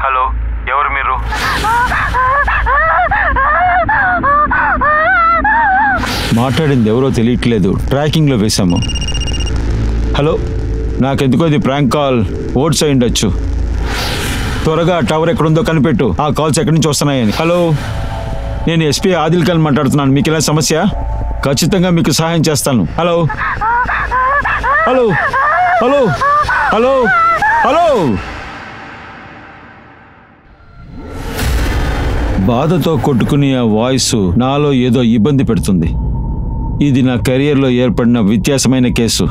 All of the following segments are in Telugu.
హలో, ఎవరు మీరు? మాట్లాడింది ఎవరో తెలియట్లేదు. ట్రాకింగ్లో వేశాము. హలో, నాకెందుకో ఇది ప్రాంక్ కాల్ ఓట్స్ అయి ఉండొచ్చు. త్వరగా టవర్ ఎక్కడుందో కనిపెట్టు. ఆ కాల్స్ ఎక్కడి నుంచి వస్తున్నాయని. హలో, నేను ఎస్పీ ఆదిల్ ఖాన్ మాట్లాడుతున్నాను. మీకు ఇలా సమస్య? ఖచ్చితంగా మీకు సహాయం చేస్తాను. Hello hello hello hello hello. బాధతో కొట్టుకునే ఆ వాయిస్ నాలో ఏదో ఇబ్బంది పెడుతుంది. ఇది నా కెరియర్లో ఏర్పడిన వ్యత్యాసమైన కేసు.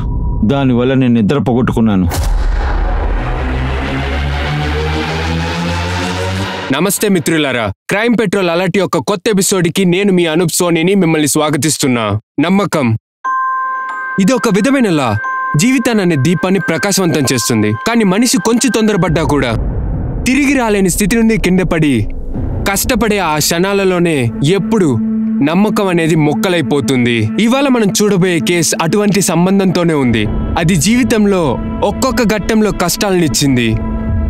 దానివల్ల నేను నిద్ర పోగొట్టుకున్నాను. నమస్తే మిత్రులారా, క్రైమ్ పెట్రోల్ అలర్ట్ యొక్క కొత్త ఎపిసోడ్కి నేను మీ అనూప్ సోనీని మిమ్మల్ని స్వాగతిస్తున్నా. నమ్మకం ఇది ఒక విధమైన లా. జీవితాన్ని అనే దీపాన్ని ప్రకాశవంతం చేస్తుంది. కానీ మనిషి కొంచెం తొందరపడ్డా కూడా తిరిగి రాలేని స్థితి నుండి కింద పడి కష్టపడే ఆ క్షణాలలోనే ఎప్పుడు నమ్మకం అనేది మొక్కలైపోతుంది. ఇవాళ మనం చూడబోయే కేసు అటువంటి సంబంధంతోనే ఉంది. అది జీవితంలో ఒక్కొక్క ఘట్టంలో కష్టాలనిచ్చింది.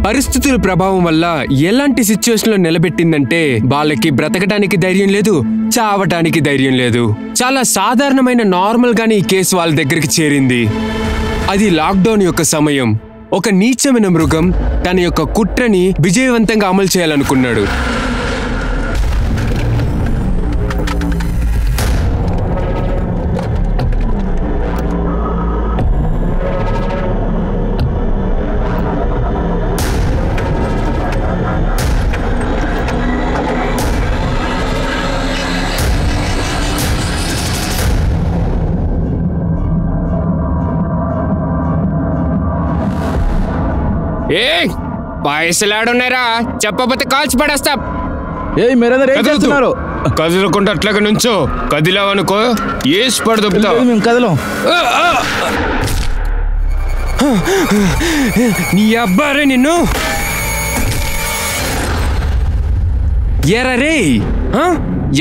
పరిస్థితుల ప్రభావం వల్ల ఎలాంటి సిచ్యువేషన్లో నిలబెట్టిందంటే వాళ్ళకి బ్రతకడానికి ధైర్యం లేదు, చావటానికి ధైర్యం లేదు. చాలా సాధారణమైన నార్మల్ గానే ఈ కేసు వాళ్ళ దగ్గరికి చేరింది. అది లాక్డౌన్ యొక్క సమయం. ఒక నీచమైన మృగం తన యొక్క కుట్రని విజయవంతంగా అమలు చేయాలనుకున్నాడు. పైసలాడున్నారా? చెప్పబోతే కాల్చి పడేస్తా. కదలకుండా అట్లాగా నుంచో. కదిలావనుకో ఏసి పడి దొబ్బుతావు. నీ అబ్బారే నిన్ను. ఎరా రే,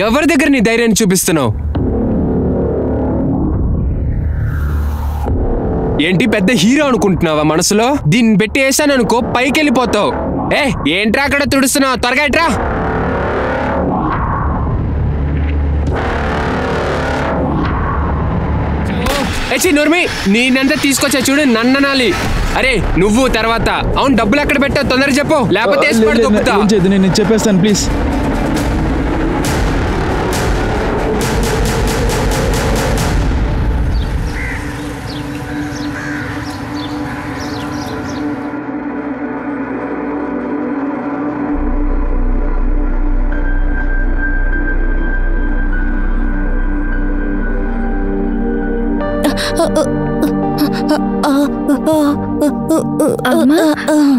ఎవరి దగ్గర నీ ధైర్యాన్ని చూపిస్తున్నావు? ఏంటి పెద్ద హీరో అనుకుంటున్నావా మనసులో? దీన్ని పెట్టి వేసాననుకో పైకి వెళ్ళిపోతావు. ఏంట్రా అక్కడ తుడుస్తున్నావు? త్వరగా ఇట్రా. నూర్మి, నేనంతా తీసుకొచ్చా చూడు, నన్ననాలి. అరే నువ్వు తర్వాత. అవును, డబ్బులు ఎక్కడ పెట్టావు? తొందరగా చెప్పు, లేకపోతే నేను చెప్పేస్తాను ప్లీజ్.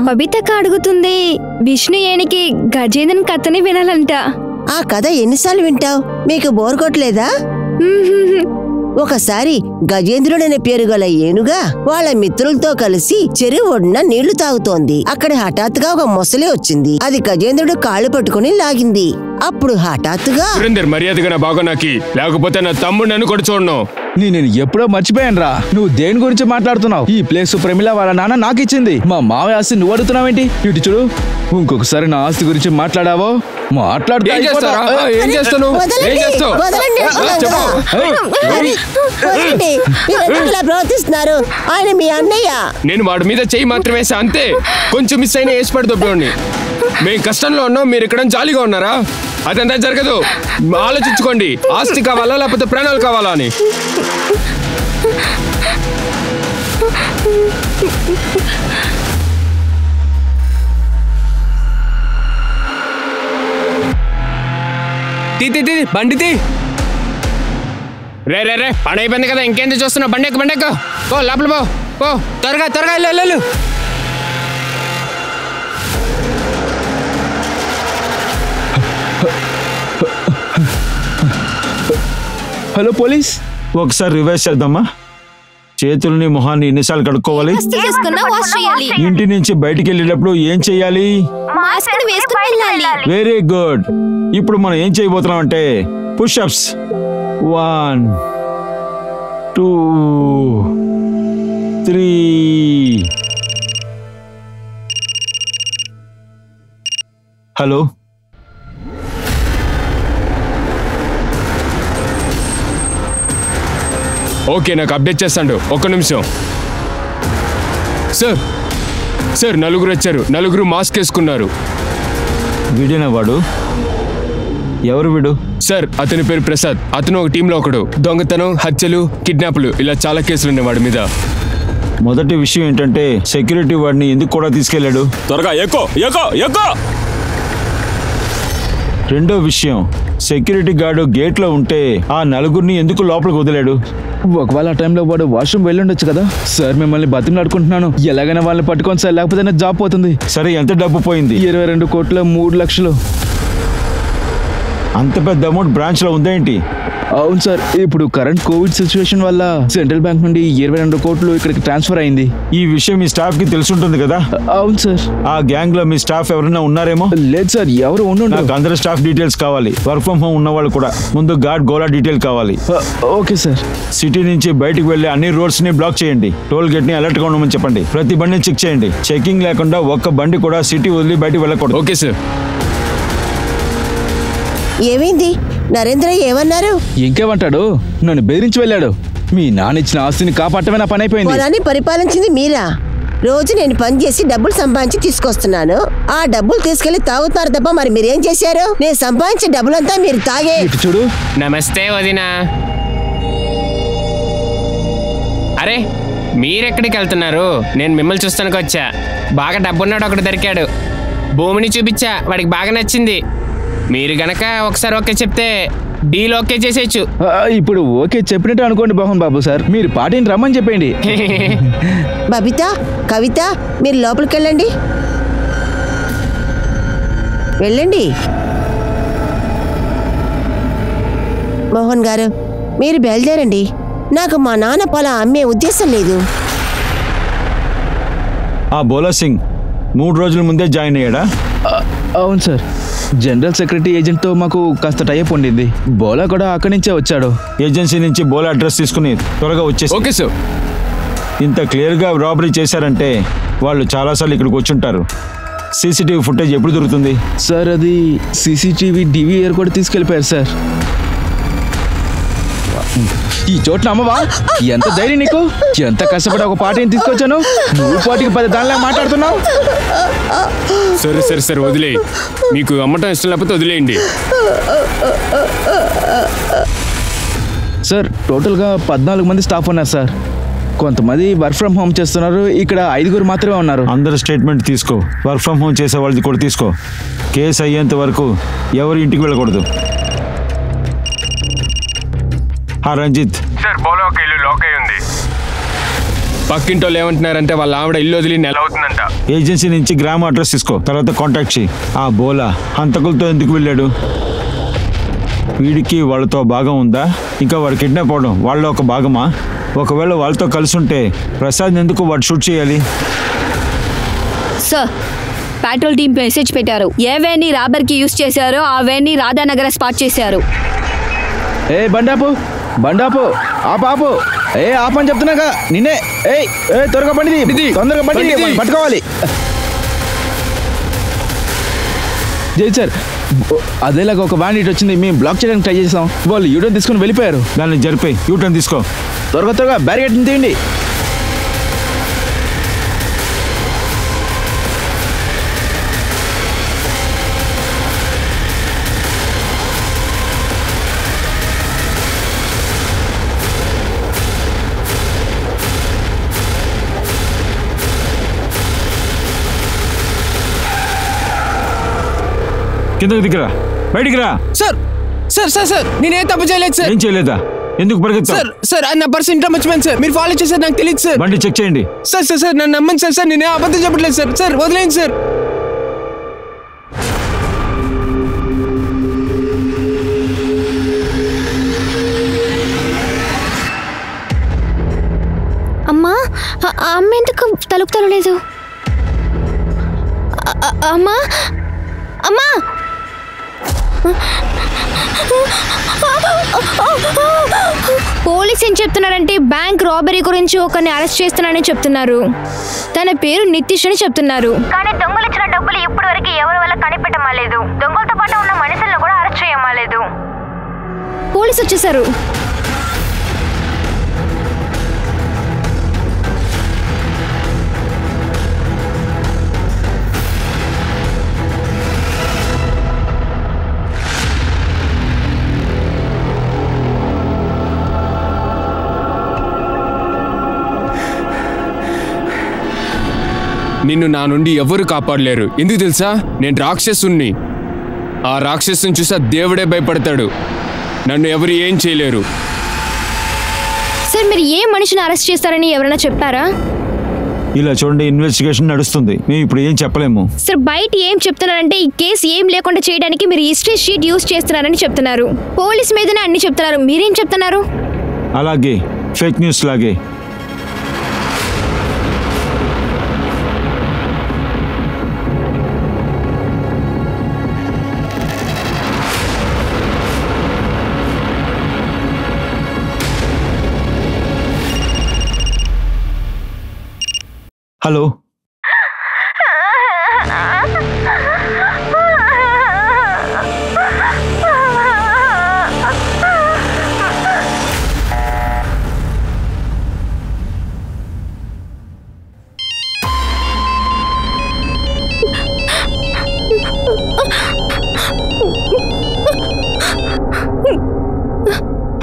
బబితక్క అడుగుతుంది, విష్ణు ఏనికి గజేంద్రన్ కథని వినాలంట. ఆ కథ ఎన్నిసార్లు వింటావు? మీకు బోర్ కొట్టలేదా? ఒకసారి గజేంద్రుడనే పేరు గల ఏనుగా వాళ్ళ మిత్రులతో కలిసి చెరువు ఒడ్డున నీళ్లు తాగుతోంది. అక్కడ హఠాత్తుగా ఒక మొసలి వచ్చింది. అది గజేంద్రుడు కాళ్ళు పట్టుకుని లాగింది. అప్పుడు హఠాత్తుగా మర్యాదగా బాగోనాకి, లేకపోతే నా తమ్ముడు నన్ను కూడా చూడను. నేను ఎప్పుడో మర్చిపోయాను రా. నువ్వు దేని గురించి మాట్లాడుతున్నావు? ఈ ప్లేస్ ప్రమిళ వాళ్ళ నాన్న నాకు ఇచ్చింది. మా మావయ్య ఆస్తి నువ్వు అడుగుతున్నావేంటి? ఇటు చూడు, ఇంకొకసారి నా ఆస్తి గురించి మాట్లాడావో ప్రవర్తిస్తున్నారు. ఆయన మీ అన్నయ్య. నేను వాడి మీద చెయ్యి మాత్రం వేసా అంతే. కొంచెం మిస్ అయినా వేసి పడి దొబ్బేవాడిని. మేము కష్టంలో ఉన్నాం, మీరు ఇక్కడ జాలీగా ఉన్నారా? అదంతా జరగదు. ఆలోచించుకోండి, ఆస్తి కావాలా లేకపోతే ప్రాణాలు కావాలా అని. బండి రే రే రే, పని అయిపోయింది కదా, ఇంకేంది చూస్తున్నావు? బండెక్కు బండెక్కు, పో లోపల పో, పో త్వరగా త్వరగా వెళ్ళు. హలో పోలీస్, ఒకసారి రివర్స్ చేద్దామా? చేతుల్ని మొహాన్ని ఎన్నిసార్లు కడుక్కోవాలి? ఇంటి నుంచి బయటికి వెళ్ళేటప్పుడు ఏం చెయ్యాలి? Very good. ఇప్పుడు మనం ఏం చేయబోతున్నాం అంటే పుషప్స్. 1 2 3 హలో, ఓకే, నాకు అప్డేట్ చేస్తాడు. ఒక్క నిమిషం. సార్ సార్, నలుగురు వచ్చారు. నలుగురు మాస్క్ వేసుకున్నారు. వీడేనా వాడు? ఎవరు వీడు? సార్, అతని పేరు ప్రసాద్. అతను ఒక టీంలో ఒకడు. దొంగతనం, హత్యలు, కిడ్నాపులు ఇలా చాలా కేసులు ఉన్నాయి వాడి మీద. మొదటి విషయం ఏంటంటే సెక్యూరిటీ వాడిని ఎందుకు కూడా తీసుకెళ్లాడు? త్వరగా ఎక్కు ఎక్కు ఎక్కు. రెండో విషయం, సెక్యూరిటీ గార్డు గేట్లో ఉంటే ఆ నలుగురిని ఎందుకు లోపలికి వదిలాడు? ఒకవేళ ఆ టైంలో వాడు వాష్రూమ్ వెళ్ళుండొచ్చు కదా. సార్ మిమ్మల్ని బతిమలాడుకుంటున్నాను, ఎలాగైనా వాళ్ళని పట్టుకోండి సార్, లేకపోతే నా జాబ్ పోతుంది. సరే, ఎంత డబ్బు పోయింది? 22 కోట్ల 3 లక్షలు. అంత పెద్ద అమౌంట్ బ్రాంచ్ లో ఉందేంటి? అవును సార్, ఇప్పుడు కరెంట్ కోవిడ్ సిచ్యువేషన్ వల్ల సెంట్రల్ బ్యాంక్ నుండి 22 కోట్లు ఇక్కడికి ట్రాన్స్ఫర్ అయింది. ఈ విషయం మీ స్టాఫ్ కి తెలుసుంటుంది కదా? అవును సార్. ఆ గ్యాంగ్ లో మీ స్టాఫ్ ఎవరైనా ఉన్నారేమో? లేదు సార్, ఎవరు ఉండు. నాకు అందరి స్టాఫ్ డీటెయిల్స్ కావాలి. వర్క్ ఫ్రమ్ హోమ్ ఉన్న వాళ్ళు కూడా. ముందు గార్డ్ గోలా డీటెయిల్ కావాలి. Okay sir. సిటీ నుంచి బయటికి వెళ్లే అన్ని రోడ్స్ ని బ్లాక్ చేయండి. టోల్ గేట్ ని అలర్ట్ గా ఉండమని చెప్పండి. ప్రతి బండిని చెక్ చేయండి. చెకింగ్ లేకుండా ఒక్క బండి కూడా సిటీ వదిలి బయటికి వెళ్ళకూడదు. Okay sir. ఏమైంది? నరేంద్ర ఏమన్నారు? ఇంకేమంటాడు? నన్ను బెదిరించి వెళ్ళాడు. మీ నాన్న ఇచ్చిన ఆస్తిని కాపాడటమే నా పని అయిపోయింది. పొలాన్ని పరిపాలించింది మీరా? రోజు నేను పని చేసి డబ్బులు సంపాదించి తీసుకొస్తున్నాను. ఆ డబ్బులు తీసుకెళ్లి తాగుతున్నారు తప్ప మరి మీరేం చేశారు? నేను సంపాదించే డబ్బులంతా మీరు తాగే. ఇటు చూడు. నమస్తే వదినా. అరే, మీరెక్కడికి వెళ్తున్నారు? నేను మిమ్మల్ని చూస్తానికి వచ్చా. బాగా డబ్బున్నాడు ఒకటి దొరికాడు. భూమిని చూపించా, వాడికి బాగా నచ్చింది. మీరు గనక ఒకసారి ఓకే చెప్తే డీల్ ఓకే చేసేయచ్చు. ఇప్పుడు ఓకే చెప్పినట్టు అనుకోండి మోహన్ బాబు సార్. మీరు పార్టీని రమ్మని చెప్పండి. బబిత, కవిత, మీరు లోపలికి వెళ్ళండి. వెళ్ళండి. మోహన్ గారు, మీరు బయలుదేరండి. నాకు మా నాన్న పొలం అమ్మే ఉద్దేశం లేదు. ఆ బోలా సింగ్ 3 రోజుల ముందే జాయిన్ అయ్యాడా? అవును సార్. జనరల్ సెక్రటరీ ఏజెంట్ తో మాకు కాస్త టైప్ ఉండింది. బోలా కూడా అక్కడి నుంచే వచ్చాడు. ఏజెన్సీ నుంచి బోలా అడ్రస్ తీసుకుని త్వరగా వచ్చేసి. Okay sir. ఇంత క్లియర్ గా రాబరీ చేశారంటే వాళ్ళు చాలాసార్లు ఇక్కడికి వచ్చుంటారు. సీసీటీవీ ఫుటేజ్ ఎప్పుడు దొరుకుతుంది? సార్ అది సీసీటీవీ డివిఆర్ కూడా తీసుకెళ్ళిపోయారు సార్. ఈ చోట్ల అమ్మవా, ఎంత ధైర్యం నీకు? ఎంత కష్టపడి ఒక పార్టీని తీసుకొచ్చాను, నువ్వు పార్టీకి 10 దానిలా మాట్లాడుతున్నావు. సరే సరే సరే, వదిలే. మీకు అమ్మటం ఇష్టం లేకపోతే వదిలేయండి. సార్ టోటల్గా 14 మంది స్టాఫ్ ఉన్నారు సార్. కొంతమంది వర్క్ ఫ్రమ్ హోమ్ చేస్తున్నారు. ఇక్కడ 5 మాత్రమే ఉన్నారు. అందరు స్టేట్మెంట్ తీసుకో. వర్క్ ఫ్రమ్ హోమ్ చేసే వాళ్ళది కూడా తీసుకో. కేసు అయ్యేంత వరకు ఎవరు ఇంటికి వెళ్ళకూడదు. రంజిత్ సార్, బోలో ఒక ఇల్లు లాక్ అయి ఉంది. పక్కింటి వాళ్ళు ఏమంటున్నారంటే వాళ్ళ ఆవిడ ఇల్లు వదిలి నెల అవుతుందంట. ఏజెన్సీ నుంచి గ్రామ అడ్రస్ తీసుకో. తర్వాత కాంటాక్ట్ చేయి. ఆ బోలా హంతకులతో ఎందుకు వెళ్ళాడు? వీడికి వాళ్ళతో భాగం ఉందా? ఇంకా వాడు కిడ్నాప్ అవడం వాళ్ళ ఒక భాగమా? ఒకవేళ వాళ్ళతో కలిసి ఉంటే ప్రసాద్ ఎందుకు వాడు షూట్ చేయాలి? సార్, పెట్రోల్ టీం మెసేజ్ పెట్టారు. ఏ వేని రాబర్కి యూజ్ చేశారో ఆ వేని రాధానగర్ స్పాట్ చేశారు. ఏ బండాపు, బండాపు, ఆపాపు. ఏ ఆపని చెప్తున్నాగా నిన్నే. ఏ త్వరగా బండిది, తొందరగా బండిది, పట్టుకోవాలి. జై సార్, అదేలాగా ఒక వ్యాన్ ఇటు వచ్చింది. మేము బ్లాక్ చేయడానికి ట్రై చేసాం. వాళ్ళు యూటర్న్ తీసుకుని వెళ్ళిపోయారు. దాన్ని జరిపి యూటర్న్ తీసుకో. త్వరగా బ్యారికేడ్ తీయండి. కిందకి దిగరా, బయటికి రా. సార్ సార్ సార్ సార్, నేనేం తప్పు చేయలేదు సార్. ఏం చేయలేదా? ఎందుకు పరిగెత్తావు? సార్ సార్, నా పర్స్ ఇంట్లో మర్చిపోయాను సార్. మీరు ఫాలో చేశారు నాకు తెలియదు సార్. బండి చెక్ చేయండి. సార్ సార్ సార్, నన్ను నమ్మండి సార్. సార్ నేనే అబద్ధం చెప్పట్లేదు సార్. సార్ వదిలేండి సార్. అమ్మా, అమ్మ ఎందుకు తలుపు తరలేదు? అమ్మా, అమ్మా, పోలీస్ ఏం చెప్తున్నారంటే బ్యాంక్ రాబరీ గురించి ఒకరిని అరెస్ట్ చేస్తున్నారని చెప్తున్నారు. తన పేరు నితీష్ అని చెప్తున్నారు. కానీ దొంగలిచ్చిన డబ్బులు ఇప్పటి వరకు ఎవరి వల్ల కనిపెట్టమలేదు. పోలీసు వచ్చేసారు. నిన్ను నా నుండి ఎవరు కాపాడలేరు. ఎందుకు తెలుసా? నేను రాక్షసుణ్ణి. ఆ రాక్షసుని చూసా దేవుడే భయపడతాడు. నన్ను ఎవరు ఏం చేయలేరు. సార్, మీరు ఏ మనిషిని అరెస్ట్ చేస్తారని ఎవరైనా చెప్పారా? ఇలా చూడండి, ఇన్వెస్టిగేషన్ నడుస్తుంది. మేము ఇప్పుడు ఏం చెప్పలేము. సార్, బయట ఏం చెప్తున్నారంటే ఈ కేసు ఏం లేకుండా చేయడానికి మీరు హిస్టరీ షీట్ యూజ్ చేస్తున్నారని చెప్తున్నారు. పోలీస్ మీదనే అన్ని చెప్తున్నారు. మీరేం చెప్తున్నారు? అలాగే ఫేక్ న్యూస్ లాగే. హలో,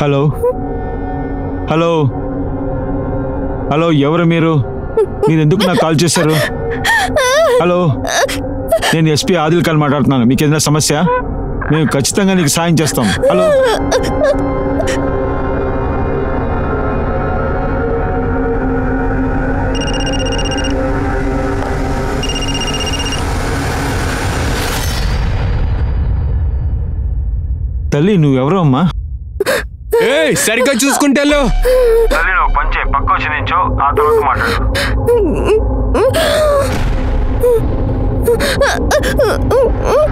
హలో, హలో, హలో, ఎవరు మీరు? మీరు ఎందుకు నాకు కాల్ చేశారు? హలో, నేను ఎస్పీ ఆదిల్ ఖాన్ మాట్లాడుతున్నాను. మీకు ఏదైనా సమస్య? మేము ఖచ్చితంగా నీకు సాయం చేస్తాం. హలో, తల్లి, నువ్వెవరో అమ్మా? సరిగ్గా చూసుకుంటే తల్లి నువ్వు పంచే పక్క వచ్చి నించో, ఆ తర్వాత మాట్లాడు.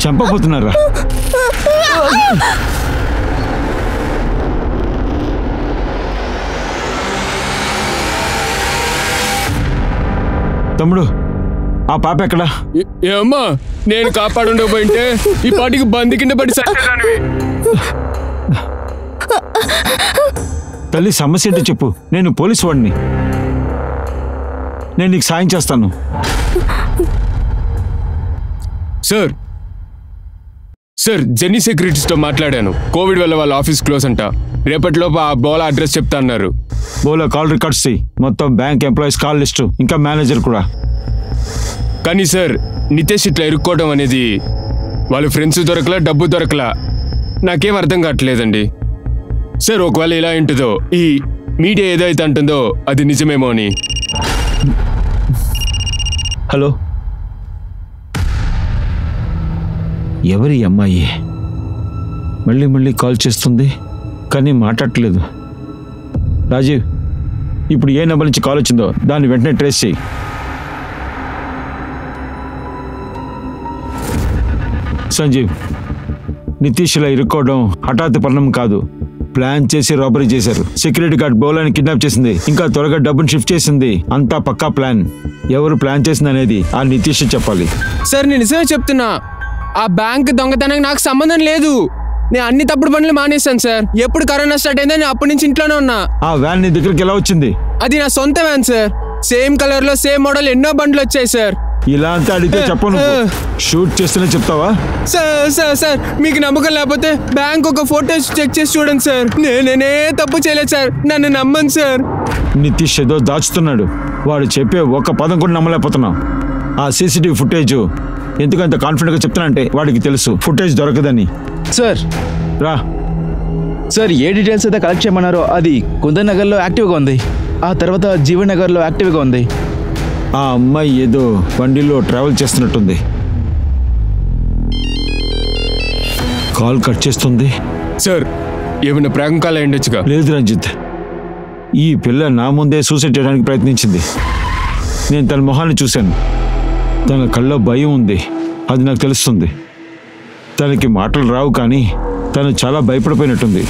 చంపబోతున్నారా? తమ్ముడు, ఆ పాప ఎక్కడా? ఏమ్మా, నేను కాపాడుండకపోయింటే ఈ పాటికి బంది కింద పడి తల్లి, సమస్య ఏంటో చెప్పు. నేను పోలీసు వాడిని. నేను నీకు సాయం చేస్తాను. సార్, జెన్నీ సెక్యూరిటీస్తో మాట్లాడాను. కోవిడ్ వల్ల వాళ్ళ ఆఫీస్ క్లోజ్ అంట. రేపటిలోపు ఆ బోలా అడ్రస్ చెప్తా అన్నారు. బోలా కాల్ రికార్డ్స్, మొత్తం బ్యాంక్ ఎంప్లాయీస్ కాల్ లిస్టు, ఇంకా మేనేజర్ కూడా. కానీ సార్, నితేష్ ఇట్లా ఇరుక్కోవడం అనేది వాళ్ళ ఫ్రెండ్స్ దొరకలా, డబ్బు దొరకలా. నాకేం అర్థం కావట్లేదండి. సార్, ఒకవేళ ఇలా ఉంటుందో, ఈ మీడియా ఏదైతే అంటుందో అది నిజమేమో అని. హలో, ఎవరి అమ్మాయి? మళ్ళీ మళ్ళీ కాల్ చేస్తుంది కానీ మాట్లాడట్లేదు. రాజీవ్, ఇప్పుడు ఏ నెంబర్ నుంచి కాల్ వచ్చిందో దాన్ని వెంటనే ట్రేస్ చేయి. సంజీవ్, నితీష్ ఇలా ఇరుక్కోవడం హఠాత్ పరిణామం కాదు. ప్లాన్ చేసి రాబరీ చేశారు. సెక్యూరిటీ గార్డ్ బోలాని కిడ్నాప్ చేసింది, ఇంకా త్వరగా డబ్బును షిఫ్ట్ చేసింది. అంతా పక్కా ప్లాన్. ఎవరు ప్లాన్ చేసింది అనేది ఆ నితీష్ చెప్పాలి. సార్, నేను నిజమే చెప్తున్నా. ఆ బ్యాంక్ దొంగతనానికి నాకు సంబంధం లేదు. నేను అన్ని తప్పుడు పనులు మానేశాను సార్. ఎప్పుడు కరోనా స్టార్ట్ అయిందో నేను అప్పటి నుంచి ఇంట్లోనే ఉన్నా. ఆ వ్యాన్ నీ దగ్గరికి ఎలా వచ్చింది? అది నా సొంత వ్యాన్ సార్. సేమ్ కలర్ లో సేమ్ మోడల్ ఎన్నో బండ్లు వచ్చాయి సార్. ఇలా అంతా అడిగితే చెప్పను. షూట్ చేస్తూనే చెప్తావా? సార్, మీకు నమ్మకం లేకపోతే బ్యాంక్ ఒక ఫోటోస్ చెక్ చేసి చూడండి సార్. నేనే తప్పు చేయలేదు సార్. నన్ను నమ్మండి సార్. నితీష్ ఏదో దాచుతున్నాడు. వాడు చెప్పే ఒక్క పదం కూడా నమ్మలేకపోతున్నాం. ఆ సీసీటీవీ ఫుటేజ్ ఎందుకంత కాన్ఫిడెంట్గా చెప్తానంటే వాడికి తెలుసు ఫుటేజ్ దొరకదని. సార్ రా సార్, ఏ డీటెయిల్స్ అయితే కలెక్ట్ చేయమన్నారో అది కుందన్ నగర్లో యాక్టివ్గా ఉంది. ఆ తర్వాత జీవన్ నగర్లో యాక్టివ్గా ఉంది. ఆ అమ్మాయి ఏదో బండిలో ట్రావెల్ చేస్తున్నట్టుంది. కాల్ కట్ చేస్తుంది. సార్, ఏమైనా ప్రాంక్ కాల్ అయి ఉండొచ్చుగా? లేదు రంజిత్, ఈ పిల్ల నా ముందే సూసైడ్ చేయడానికి ప్రయత్నించింది. నేను తన మొహాన్ని చూశాను. తన కళ్ళలో భయం ఉంది, అది నాకు తెలుస్తుంది. తనకి మాటలు రావు, కానీ తను చాలా భయపడిపోయినట్టుంది.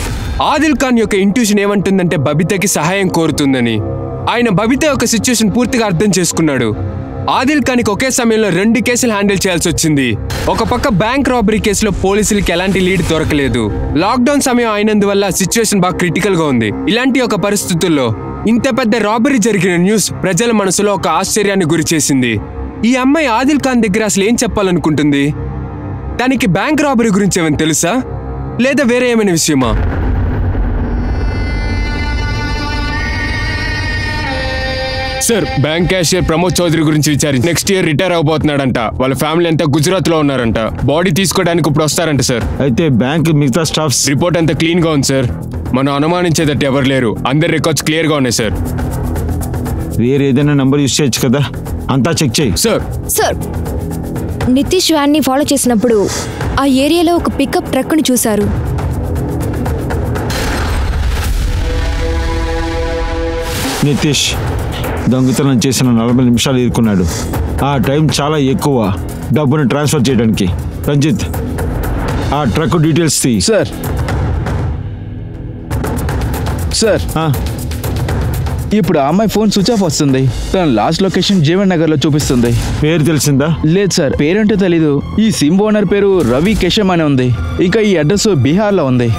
ఆదిల్ ఖాన్ యొక్క ఇంట్యూషన్ ఏమంటుందంటే బబితకి సహాయం కోరుతుందని. ఆయన బబిత యొక్క సిచ్యువేషన్ పూర్తిగా అర్థం చేసుకున్నాడు. ఆదిల్ ఖాన్కి ఒకే సమయంలో 2 కేసులు హ్యాండిల్ చేయాల్సి వచ్చింది. ఒక పక్క బ్యాంక్ రాబరీ కేసులో పోలీసులకి ఎలాంటి లీడ్ దొరకలేదు. లాక్డౌన్ సమయం అయినందువల్ల సిచ్యువేషన్ బాగా క్రిటికల్ గా ఉంది. ఇలాంటి ఒక పరిస్థితుల్లో ఇంత పెద్ద రాబరీ జరిగిన న్యూస్ ప్రజల మనసులో ఒక ఆశ్చర్యాన్ని గురి చేసింది. ఈ అమ్మాయి ఆదిల్ ఖాన్ దగ్గర అసలు ఏం చెప్పాలనుకుంటుంది? దానికి బ్యాంక్ రాబరీ గురించి ఏమైనా తెలుసా, లేదా వేరే ఏమైనా విషయమా? Sir, bank cashier Pramod Chaudhary గురించి విచారించి నెక్స్ట్ ఇయర్ రిటైర్ అవబోతున్నాడంట. వాళ్ళ ఫ్యామిలీ అంతా గుజరాత్ లో ఉన్నారంట. బాడీ తీసుకోవడానికి ఇప్పుడు వస్తారంట సార్. అయితే బ్యాంక్ మిగతా స్టాఫ్స్ రిపోర్ట్ అంతా క్లీన్ గా ఉంది సార్. మనం అనుమానించేదట్టు ఎవరు లేరు. అందరి రికార్డ్స్ క్లియర్ గా ఉన్నాయి సార్. వేరే ఏదైనా నంబర్ యూస్ చేయొచ్చు కదా, అంతా చెక్ చేయి. సార్, నితీష్ వ్యాన్ ని ఫాలో చేసినప్పుడు ఆ ఏరియాలో ఒక పికప్ ట్రక్ ని చూశారు. నితీష్ దొంగతనం చేసిన 40 నిమిషాలు ఇరుక్కున్నాడు. ఆ టైం చాలా ఎక్కువ డబ్బును ట్రాన్స్ఫర్ చేయడానికి. రంజిత్, ఆ ట్రక్ డీటెయిల్స్ తీ. సార్ ఇప్పుడు ఆ అమ్మాయి ఫోన్ స్విచ్ ఆఫ్ వస్తుంది. తన లాస్ట్ లొకేషన్ జీవన్ నగర్ లో చూపిస్తుంది. పేరు తెలిసిందా? లేదు సార్, పేరంటే తెలీదు. ఈ సిమ్ ఓనర్ పేరు రవి కేశం అని ఉంది. ఇంకా ఈ అడ్రస్ బీహార్ లో ఉంది.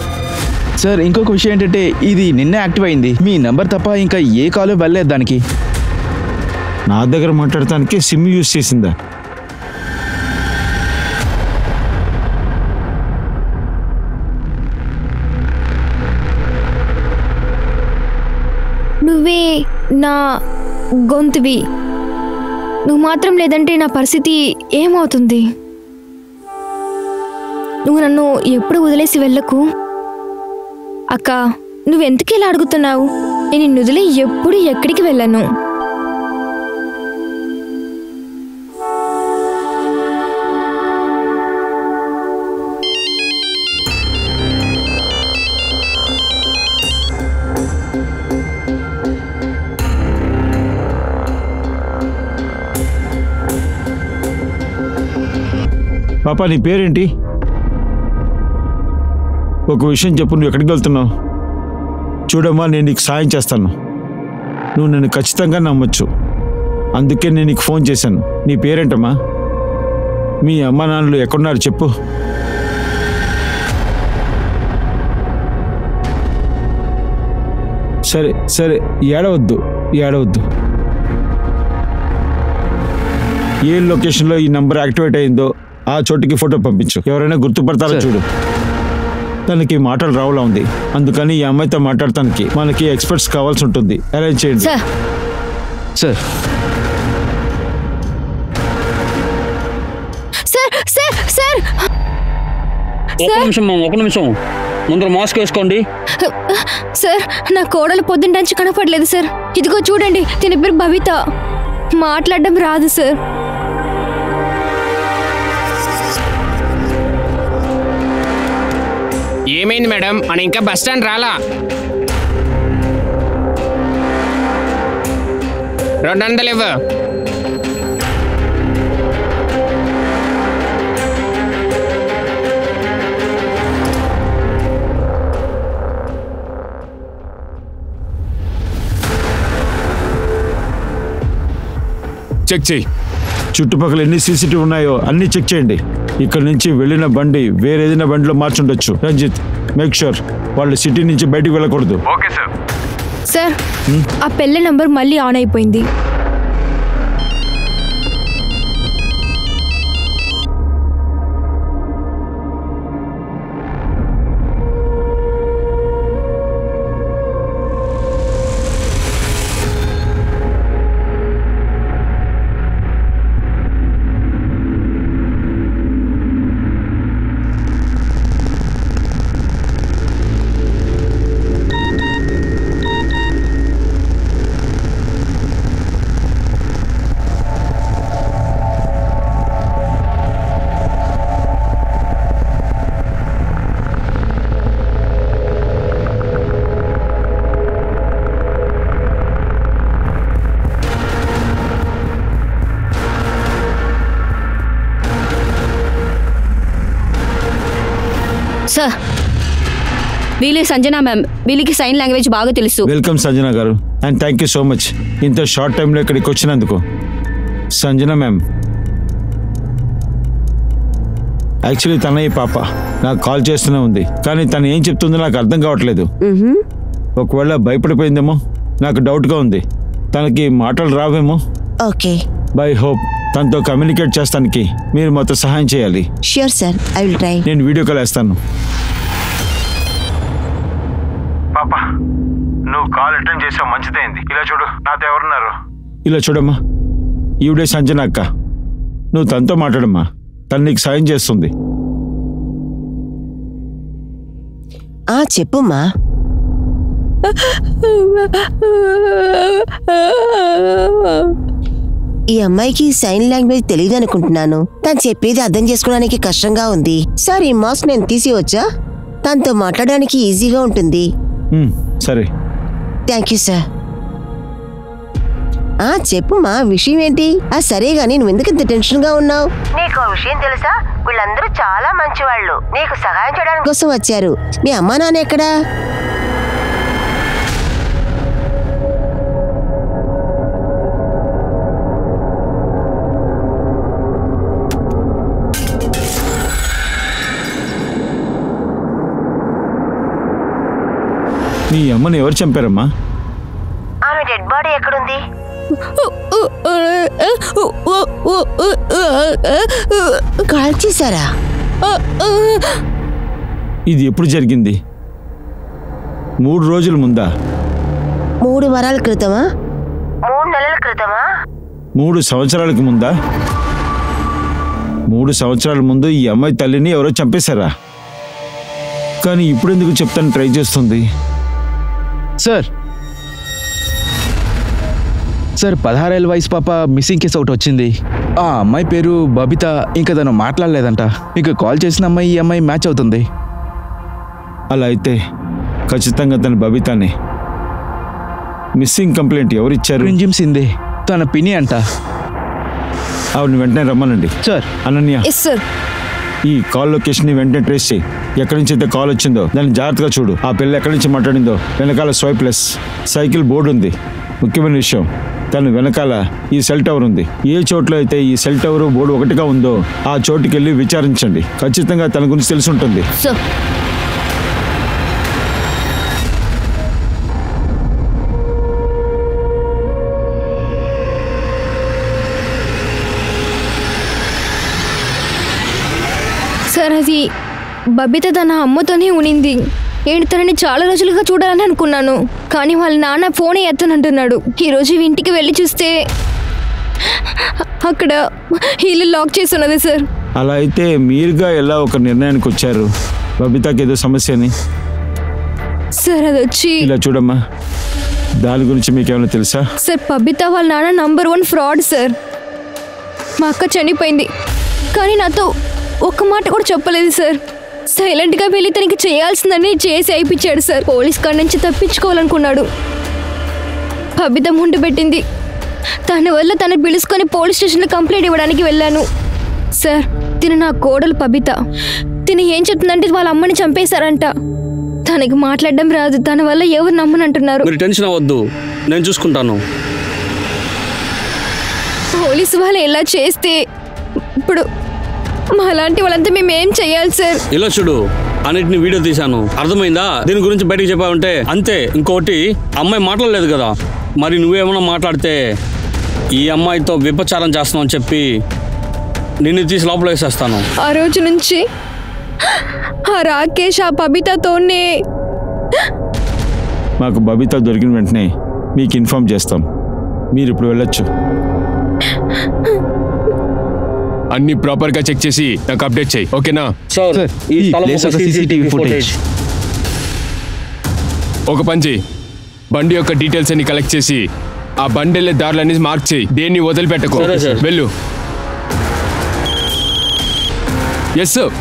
సార్, ఇంకొక విషయం ఏంటంటే ఇది నిన్నే యాక్టివ్ అయింది. మీ నంబర్ తప్ప ఇంకా ఏ కాల్ వెళ్ళలేదు దానికి. నా దగ్గర మాట్లాడటానికి సిమ్ యూజ్ చేసిందా? నువ్వే నా గొంతువి. నువ్వు మాత్రం లేదంటే నా పరిస్థితి ఏమవుతుంది? నువ్వు నన్ను ఎప్పుడు వదిలేసి వెళ్ళకు అక్క. నువ్వెందుకు ఇలా అడుగుతున్నావు? నేను నిన్ను వదిలే ఎప్పుడు ఎక్కడికి వెళ్ళను. పాపా, నీ పేరేంటి? ఒక విషయం చెప్పు, నువ్వు ఎక్కడికి వెళ్తున్నావు? చూడమ్మా, నేను నీకు సాయం చేస్తాను. నువ్వు నన్ను ఖచ్చితంగా నమ్మొచ్చు. అందుకే నేను నీకు ఫోన్ చేశాను. నీ పేరేంటమ్మా? మీ అమ్మ నాన్నలు ఎక్కడున్నారు చెప్పు. సరే సరే, ఏడవద్దు. ఏ లొకేషన్లో ఈ నంబర్ యాక్టివేట్ అయిందో ఆ చోటుకి ఫోటో పంపించు. ఎవరైనా గుర్తుపడతారో చూడు. తనకి మాటలు రావులా ఉంది. అందుకని ఈ అమ్మాయితో మాట్లాడటానికి మనకి ఎక్స్పర్ట్స్ కావాల్సి ఉంటుంది. అరేంజ్ చేయండి. సార్ ఒక నిమిషం ముందర మాస్క్ వేసుకోండి. సార్, నా కోడలు పొద్దుంచి కనపడలేదు సార్. ఇదిగో చూడండి, దీని పేరు భవిత. మాట్లాడడం రాదు సార్. ఏమైంది మేడం? మన ఇంకా బస్ స్టాండ్ రాలా? 200 ఇవ్వు. చెక్ చేయి. చుట్టుపక్కల ఎన్ని సీసీటీవీ ఉన్నాయో అన్ని చెక్ చేయండి. ఇక్కడ నుంచి వెళ్ళిన బండి వేరే ఏదైనా బండిలో మార్చుండొచ్చు. రంజిత్, మేక్ షూర్ వాళ్ళు సిటీ నుంచి బయటికి వెళ్ళకూడదు. Okay sir. సార్, ఆ పెళ్లి నంబర్ మళ్ళీ ఆన్ అయిపోయింది. సార్, వీళ్ళు సంజన మ్యామ్. వీళ్ళకి సైన్ లాంగ్వేజ్ బాగా తెలుసు. వెల్కమ్ సంజన గారు, and thank you so much ఇంత షార్ట్ టైంలో ఇక్కడికి వచ్చినందుకు. సంజన మ్యామ్, యాక్చువల్లీ తన ఈ పాప నాకు కాల్ చేస్తూనే ఉంది, కానీ తను ఏం చెప్తుందో నాకు అర్థం కావట్లేదు. ఒకవేళ భయపడిపోయిందేమో నాకు డౌట్గా ఉంది. తనకి మాటలు రావేమో. ఓకే, బై హోప్ తనతో కమ్యూనికేట్ చేస్తానికి మీరు మొత్తం సహాయం చేయాలి. Sure sir, I will try. నేను వీడియో కాల్ వేస్తాను. పాప, నువ్వు కాల్ అటెండ్ చేసావు, మంచిదైంది. ఇలా చూడు, నాతో ఎవరున్నారు? ఇలా చూడమ్మా, ఈవిడే సంజన అక్క. నువ్వు తనతో మాట్లాడమ్మా, తను నీకు సాయం చేస్తుంది. చెప్పుమా. ఈ అమ్మాయికి సైన్ లాంగ్వేజ్ తెలియదు అనుకుంటున్నాను. తను చెప్పేది అర్థం చేసుకోవడానికి కష్టంగా ఉంది. సార్, ఈ మాస్క్ నేను తీసివచ్చా? తనతో మాట్లాడడానికి ఈజీగా ఉంటుంది. సరే. Thank you sir. చెప్పుమా, విషయం ఏంటి? సరే గాని నువ్వు ఎందుకు ఇంత టెన్షన్ గా ఉన్నావు? నీకు విషయం తెలుసా? వీళ్ళందరూ చాలా మంచి వాళ్ళు, నీకు సహాయం చేయడానికి కోసం వచ్చారు. మీ అమ్మా నాన్న ఎక్కడా? నీ అమ్మని ఎవరు చంపారమ్మా? ఆమె డెడ్ బాడీ ఎక్కడుంది? కాల్ చేశారా? ఇది ఎప్పుడు జరిగింది? 3 రోజుల ముందా? 3 వారాల క్రితమా? 3 నెలల క్రితమా? 3 సంవత్సరాలకు ముందా? 3 సంవత్సరాల ముందు ఈ అమ్మాయి తల్లిని ఎవరో చంపేశారా? కానీ ఇప్పుడు ఎందుకు చెప్తాను ట్రై చేస్తుంది? సార్ 16 ఏళ్ళ వయసు పాప మిస్సింగ్ కేసు ఒకటి వచ్చింది. ఆ అమ్మాయి పేరు బబిత. ఇంకా తను మాట్లాడలేదంట. ఇంకా కాల్ చేసిన అమ్మాయి ఈ అమ్మాయి మ్యాచ్ అవుతుంది. అలా అయితే ఖచ్చితంగా తన బబితానే. మిస్సింగ్ కంప్లైంట్ ఎవరిచ్చారు? రింజిమ్ సిందే, తన పిని అంట. ఆవిడని వెంటనే రమ్మనండి. సార్. Ananya, yes sir. ఈ కాల్ లొకేషన్ ని వెంటనే ట్రేస్ చేయి. ఎక్కడి నుంచి అయితే కాల్ వచ్చిందో దాన్ని జాగ్రత్తగా చూడు. ఆ పిల్ల ఎక్కడి నుంచి మాట్లాడిందో వెనకాల స్వైప్లెస్ సైకిల్ బోర్డు ఉంది. ముఖ్యమైన విషయం, తను వెనకాల ఈ సెల్ టవర్ ఉంది. ఏ చోట్లో అయితే ఈ సెల్ టవర్ బోర్డు ఒకటిగా ఉందో ఆ చోటుకి వెళ్ళి విచారించండి. ఖచ్చితంగా తన గురించి తెలిసి ఉంటుంది. సార్, అది బబిత తన అమ్మతోనే ఉనింది. నేను తనని చాలా రోజులుగా చూడాలని అనుకున్నాను, కానీ వాళ్ళ నాన్న ఫోనే ఎత్తనంటున్నాడు. ఈరోజు ఇంటికి వెళ్ళి చూస్తే అక్కడ ఇల్లు లాక్ చేసి ఉన్నది సార్. అలా అయితే మీరుగా ఎలా ఒక నిర్ణయానికి వచ్చారు బబితాకి ఏదో సమస్య అని? సార్, అది వచ్చి ఇలా చూడమ్మా, దాని గురించి మీకేమైనా తెలుసా? సార్, బబిత వాళ్ళ నాన్న నంబర్ 1 ఫ్రాడ్ సార్. మా అక్క చనిపోయింది, కానీ నాతో ఒక్క మాట కూడా చెప్పలేదు సార్. సైలెంట్గా వెళ్ళి తనకి చేయాల్సిందని చేసి అయిపించాడు సార్. పోలీస్ కాడి నుంచి తప్పించుకోవాలనుకున్నాడు. బబిత ముందు పెట్టింది. తన వల్ల తను పిలుచుకొని పోలీస్ స్టేషన్లో కంప్లైంట్ ఇవ్వడానికి వెళ్ళాను సార్. తిను నా కోడలు బబిత. తిను ఏం చెప్తుందంటే వాళ్ళ అమ్మని చంపేశారంట. తనకి మాట్లాడడం రాదు. తన వల్ల ఎవరు నమ్మనంటున్నారు. మీరు టెన్షన్ అవ్వద్దు, నేను చూసుకుంటాను. పోలీసు వాళ్ళు ఎలా చేస్తే ఇప్పుడు మాలాంటి వాళ్ళంతా మేము ఏం చెయ్యాలి సార్? ఇలా చూడు, అన్నిటిని వీడియో తీశాను, అర్థమైందా? దీని గురించి బయటకు చెప్పావంటే అంతే. ఇంకోటి, అమ్మాయి మాట్లాడలేదు కదా, మరి నువ్వేమన్నా మాట్లాడితే ఈ అమ్మాయితో విపచారం చేస్తున్నావు చెప్పి నిన్ను తీసి లోపల వేసేస్తాను. ఆ రోజు నుంచి ఆ రాకేష్ ఆ బబితతోనే. మాకు బబిత దొరికిన వెంటనే మీకు ఇన్ఫార్మ్ చేస్తాం. మీరు ఇప్పుడు వెళ్ళొచ్చు. అన్ని ప్రాపర్ గా చెక్ చేసి నాకు అప్డేట్ చేయి, ఓకేనా? సార్, ఈ CCTV ఫుటేజ్. ఒక పని చేయి, బండి యొక్క డీటెయిల్స్ అన్ని కలెక్ట్ చేసి ఆ బండి వెళ్ళే దారులన్నీ మార్క్ చేయి. దేన్ని వదిలిపెట్టకు. సరే సార్. వెళ్ళు. Yes sir.